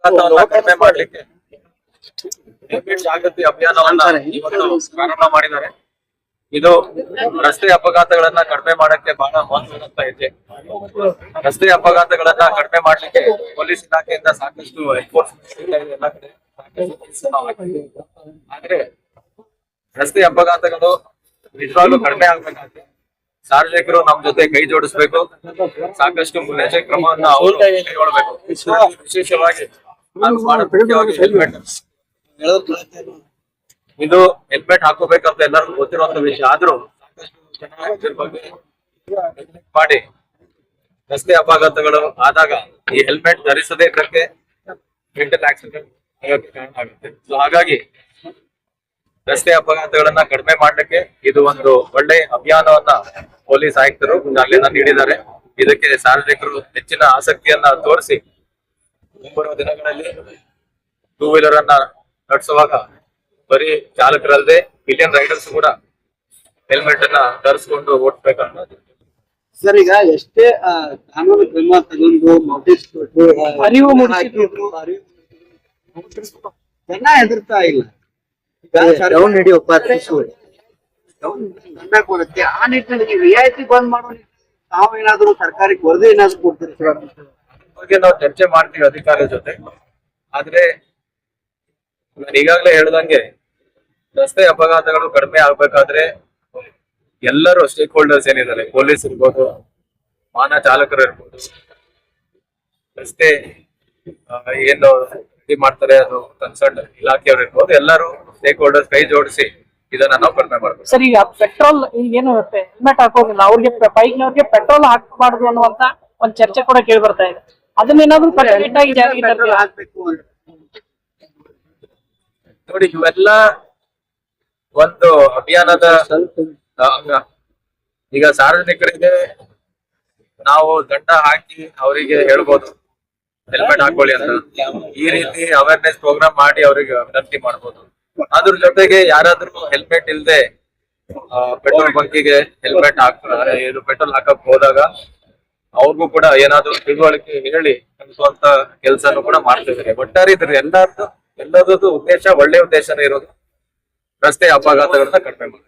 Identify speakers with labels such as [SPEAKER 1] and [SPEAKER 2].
[SPEAKER 1] ಅಪಘಾತವನ್ನ ಕಡಿಮೆ ಮಾಡ್ಲಿಕ್ಕೆ ಹೆಲ್ಮೆಟ್ ಜಾಗೃತಿ ಅಭಿಯಾನವನ್ನ ಇವತ್ತು ಪ್ರಾರಂಭ ಮಾಡಿದ್ದಾರೆ. ಇದು ರಸ್ತೆ ಅಪಘಾತಗಳನ್ನ ಕಡಿಮೆ ಮಾಡಕ್ಕೆ ಬಹಳ ಮಹತ್ವದಂತ ಇದೆ. ರಸ್ತೆ ಅಪಘಾತಗಳನ್ನ ಕಡಿಮೆ ಮಾಡ್ಲಿಕ್ಕೆ ಪೊಲೀಸ್ ಇಲಾಖೆಯಿಂದ ಸಾಕಷ್ಟು ಎನ್ಫೋರ್ಸ್ಮೆಂಟ್ ಎಲ್ಲ ಕಡೆ ಆದ್ರೆ ರಸ್ತೆ ಅಪಘಾತಗಳು ನಿಜವಾಗ್ಲೂ ಕಡಿಮೆ ಆಗ್ಬೇಕಾದ್ರೆ ಸಾರ್ವಜನಿಕರು ನಮ್ ಜೊತೆ ಕೈ ಜೋಡಿಸ್ಬೇಕು. ಸಾಕಷ್ಟು ಮುನ್ನೆಚ್ಚರಿಕೆ ಕ್ರಮವನ್ನ ಅವರು ಕೈಗೊಳ್ಬೇಕು. ವಿಶೇಷವಾಗಿ ಹೆಲ್ಮೆಟ್, ಇದು ಹೆಲ್ಮೆಟ್ ಹಾಕೋಬೇಕಂತ ಎಲ್ಲರಿಗೂ ಗೊತ್ತಿರುವಂತ ವಿಷಯ. ಆದ್ರೂ ಸಾಕಷ್ಟು ಜನ ಮಾಡಿ ರಸ್ತೆ ಅಪಘಾತಗಳು ಆದಾಗ ಈ ಹೆಲ್ಮೆಟ್ ಧರಿಸದೇ ಇದ್ದಕ್ಕೆ ಮೆಂಟಲ್ ಆಕ್ಸಿಡೆಂಟ್ ಆಗಕ್ಕೆ ಕಾರಣ ಆಗುತ್ತೆ. ಸೊ ಹಾಗಾಗಿ ರಸ್ತೆ ಅಪಘಾತಗಳನ್ನ ಕಡಿಮೆ ಮಾಡ್ಲಿಕ್ಕೆ ಇದು ಒಂದು ಒಳ್ಳೆ ಅಭಿಯಾನವನ್ನ ಪೊಲೀಸ್ ಆಯುಕ್ತರು ಚಾಲನೆ ನೀಡಿದ್ದಾರೆ. ಇದಕ್ಕೆ ಸಾರ್ವಜನಿಕರು ಹೆಚ್ಚಿನ ಆಸಕ್ತಿಯನ್ನ ತೋರಿಸಿ ಮುಂಬರುವ ದಿನಗಳಲ್ಲಿ ಟೂ ವೀಲರ್ ಅನ್ನ ನಡೆಸುವಾಗ ಬರೀ ಚಾಲಕರಲ್ಲದೆ ಇಂಡಿಯನ್ ರೈಡರ್ಸ್ ಕೂಡ ಹೆಲ್ಮೆಟ್ ಅನ್ನ ಧರಿಸಿಕೊಂಡು ಓಡಿಸ್ಬೇಕನ್ನೋದು.
[SPEAKER 2] ಸರ್, ಈಗ ಎಷ್ಟೇ ಕಾನೂನು ಕ್ರಮ ತಗೊಂಡು ನೋಟಿಸ್ ಕೊಟ್ಟು ಅರಿವು ಮೂಡಿಸಿದ್ರು ಜನ ಹೆದರ್ತಾ ಇಲ್ಲ. ಕೊಡುತ್ತೆ ಆ ನಿಟ್ಟಿನಲ್ಲಿ ರಿಯಾಯಿತಿ ಬಂದ್ ಮಾಡೋ ತಾವೇನಾದ್ರೂ ಸರ್ಕಾರಕ್ಕೆ ವರದಿ ಏನಾದ್ರು ಕೊಡ್ತೀರಿ?
[SPEAKER 1] ಬಗ್ಗೆ ನಾವು ಚರ್ಚೆ ಮಾಡ್ತೀವಿ ಅಧಿಕಾರಿ ಜೊತೆ. ಆದ್ರೆ ನಾನು ಈಗಾಗಲೇ ಹೇಳ್ದಂಗೆ ರಸ್ತೆ ಅಪಘಾತಗಳು ಕಡಿಮೆ ಆಗ್ಬೇಕಾದ್ರೆ ಎಲ್ಲರೂ ಸ್ಟೇಕ್ ಹೋಲ್ಡರ್ಸ್ ಏನಿದ್ದಾರೆ, ಪೊಲೀಸ್ ಇರ್ಬೋದು, ವಾಹನ ಚಾಲಕರು ಇರ್ಬೋದು, ರಸ್ತೆ ಏನು ಮಾಡ್ತಾರೆ ಅದು ಕನ್ಸರ್ನ್ ಇಲಾಖೆಯವರು ಇರ್ಬೋದು, ಎಲ್ಲರೂ ಸ್ಟೇಕ್ ಹೋಲ್ಡರ್ಸ್ ಕೈ ಜೋಡಿಸಿ ಇದನ್ನ ನಾವು ಕಡಿಮೆ ಮಾಡ್ಬೇಕು.
[SPEAKER 3] ಸರ್, ಈಗ ಪೆಟ್ರೋಲ್ ಏನು ಹೆಲ್ಮೆಟ್ ಹಾಕೋಗಿಲ್ಲ ಅವ್ರಿಗೆ ಬೈಕ್ನವ್ರಿಗೆ ಪೆಟ್ರೋಲ್ ಹಾಕಬಾರ್ದು ಅನ್ನುವಂತ ಒಂದ್ ಚರ್ಚೆ ಕೂಡ ಕೇಳಿ ಬರ್ತಾ ಇದೆ. ಅದನ್ನೇನಾದ್ರೂ
[SPEAKER 2] ಹಾಕ್ಬೇಕು
[SPEAKER 1] ನೋಡಿ, ಇವೆಲ್ಲ ಒಂದು ಅಭಿಯಾನದ ಈಗ ಸಾರ್ವಜನಿಕರಿಗೆ ನಾವು ದಂಡ ಹಾಕಿ ಅವರಿಗೆ ಹೇಳ್ಬೋದು ಹೆಲ್ಮೆಟ್ ಹಾಕೊಳ್ಳಿ ಅಂತ. ಈ ರೀತಿ ಅವೇರ್ನೆಸ್ ಪ್ರೋಗ್ರಾಮ್ ಮಾಡಿ ಅವರಿಗೆ ವಿನಂತಿ ಮಾಡ್ಬೋದು. ಅದ್ರ ಜೊತೆಗೆ ಯಾರಾದ್ರೂ ಹೆಲ್ಮೆಟ್ ಇಲ್ದೆ ಪೆಟ್ರೋಲ್ ಬಂಕಿಗೆ ಹೆಲ್ಮೆಟ್ ಪೆಟ್ರೋಲ್ ಹಾಕಕ್ ಹೋದಾಗ ಅವ್ರಿಗೂ ಕೂಡ ಏನಾದ್ರು ತಿಳುವಳಿಕೆ ಹೇಳಿ ಕಲಿಸುವಂತ ಕೆಲಸನೂ ಕೂಡ ಮಾಡ್ತಿದ್ದಾರೆ. ಒಟ್ಟಾರೆ ಇದ್ರೆ ಎಲ್ಲರದ್ದು ಉದ್ದೇಶ ಒಳ್ಳೆ ಉದ್ದೇಶನೇ ಇರೋದು ರಸ್ತೆ ಅಪಘಾತಗಳನ್ನ ಕಡಿಮೆ ಮಾಡಿ.